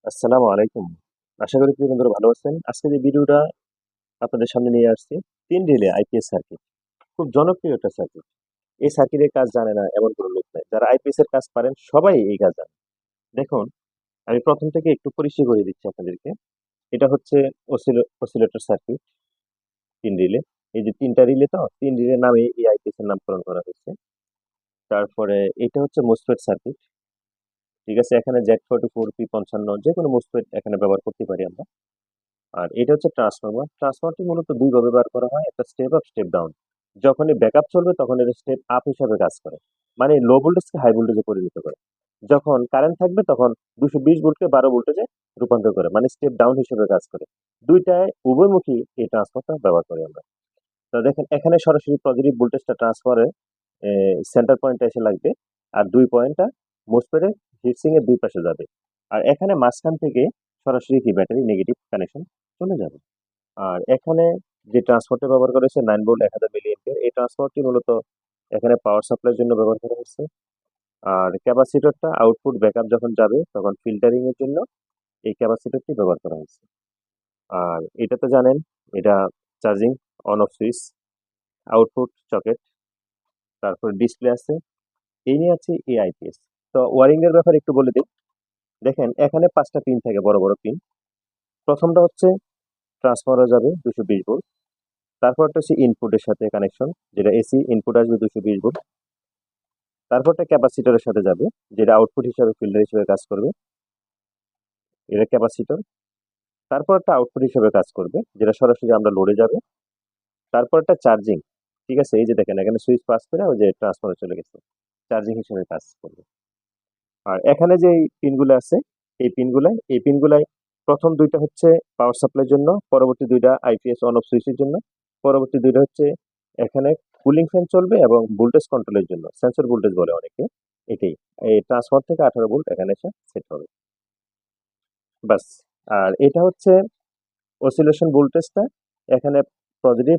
আসসালামু আলাইকুম। আশা করি প্রিয় বন্ধুরা ভালো আছেন। আজকে যে ভিডিওটা আপনাদের সামনে নিয়ে আসছি, ৩ রিলে আইপিএস সার্কিট। খুব জনপ্রিয় একটা সার্কিট। এই সার্কিটের কাজ জানে না এমন কোনো লোক নাই। যারা আইপিএস এর কাজ পারেন সবাই এই কাজ জানে। দেখুন, আমি ১ম থেকে একটু পরিচয় করিয়ে দিচ্ছি আপনাদেরকে। এটা হচ্ছে অসিলেটর সার্কিট ৩ রিলে। এই যে ৩ টা রিলে তো ৩ রিলের নামে এই আইপিএস এর নামকরণ করা হয়েছে। তারপরে এটা হচ্ছে মসফেট সার্কিট। ঠিক আছে? এখানে Z44, P55 যেকোনো মসফেট এখানে ব্যবহার করতে পারি আমরা। আর এটা হচ্ছে ট্রান্সফরমার। ট্রান্সফরমারটি মূলত ২ ভাবে ব্যবহার করা হয়। একটা স্টেপ আপ, স্টেপ ডাউন। যখনই ব্যাকআপ চলবে তখন এটা স্টেপ আপ হিসাবে কাজ করে। মানে লো ভোল্টেজকে হাই ভোল্টেজে পরিণত করে। যখন কারেন্ট থাকবে তখন ২২০ ভোল্টকে ১২ ভোল্টেজে রূপান্তর করে। মানে স্টেপ ডাউন হিসেবে কাজ করে। ২ টায় উভয়মুখী এই ট্রান্সফারটা ব্যবহার করি আমরা। তো দেখেন এখানে সরাসরি পজিটিভ ভোল্টেজটা ট্রান্সফারে সেন্টার পয়েন্টে এসে লাগবে। আর ২ পয়েন্টটা মোসফেটের হিটসিং এর ২ পাশে যাবে। আর এখানে মাঝখান থেকে সরাসরি কি ব্যাটারি নেগেটিভ কানেকশন চলে যাবে। আর এখানে যে ট্রান্সফর্মারটা ব্যবহার করা হয়েছে 9 ভোল্ট 1000 মিলি অ্যাম্পিয়ার। এই ট্রান্সফর্মারটি মূলত এখানে পাওয়ার সাপ্লাইয়ের জন্য ব্যবহার করা হয়েছে। আর ক্যাপাসিটরটা আউটপুট ব্যাকআপ যখন যাবে তখন ফিল্টারিং এর জন্য এই ক্যাপাসিটরটি ব্যবহার করা হয়েছে। আর এটা তো জানেন এটা charging on off switch, output socket, তারপর ডিসপ্লে আছে। এই নিয়ে আছে এই আইপিএস। তো ওয়ারিং এর ব্যাপারে একটু বলে দিই। দেখেন এখানে ৫টা পিন থাকে বড়, বড় পিন। প্রথমটা হচ্ছে ট্রান্সফরমারে যাবে ২২০ ভোল্ট। তারপরটা হচ্ছে ইনপুটের সাথে কানেকশন, যেটা এসি ইনপুট আসবে ২২০ ভোল্ট। তারপরটা ক্যাপাসিটরের সাথে যাবে, যেটা আউটপুট হিসাবে ফিল্টার হিসেবে কাজ করবে। এটা ক্যাপাসিটর। তারপরটা আউটপুট হিসেবে কাজ করবে, যেটা সরাসরি আমরা লোডে যাবে। তারপরটা চার্জিং। ঠিক আছে? এই যে দেখেন এখানে সুইচ পাস করে ওই যে ট্রান্সফরমারে চলে গেছে। চার্জিং হিসেবে কাজ করবে। আর এখানে যে পিনগুলো আছে, এই পিনগুলাই প্রথম ২ টা হচ্ছে পাওয়ার সাপ্লাইয়ের জন্য, পরবর্তী ২ টা আইপিএস অন অফ সুইচের জন্য, পরবর্তী ২ টা হচ্ছে এখানে কুলিং ফ্যান চলবে এবং ভোল্টেজ কন্ট্রোলের জন্য। সেন্সর ভোল্টেজ বলে অনেকে। এটাই। এই ট্রান্সফরমার থেকে 18 ভোল্ট এখানে এসে সেট হবে। বাস। আর এটা হচ্ছে অসিলেশন ভোল্টেজটা এখানে পজিটিভ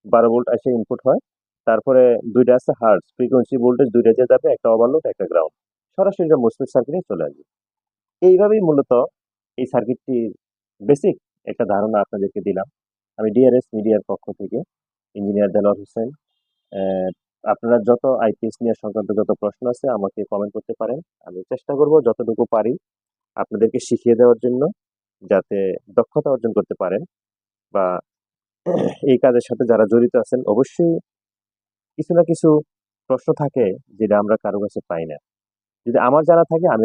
১২ ভোল্ট এসে ইনপুট হয়। তারপরে ২ টা আছে হার্টজ, ফ্রিকোয়েন্সি ভোল্টেজ ২ টা যে যাবে, একটা ওভারলোড, একটা গ্রাউন্ড। সরাসরি এটা মসফেট সার্কিটে চলে আসবে। এইভাবেই মূলত এই সার্কিটটির বেসিক একটা ধারণা আপনাদেরকে দিলাম। আমি ডিআরএস মিডিয়ার পক্ষ থেকে ইঞ্জিনিয়ার দেলোয়ার হোসেন। আহ, আপনারা যত আইপিএস নিয়ে সংক্রান্ত যত প্রশ্ন আছে আমাকে কমেন্ট করতে পারেন। আমি চেষ্টা করব যতটুকু পারি আপনাদেরকে শিখিয়ে দেওয়ার জন্য, যাতে দক্ষতা অর্জন করতে পারেন। বা এই কাজের সাথে যারা জড়িত আছেন অবশ্যই কিছু না কিছু প্রশ্ন থাকে যেটা আমরা কারো কাছে পাই না। যদি আমার জানা থাকে আমি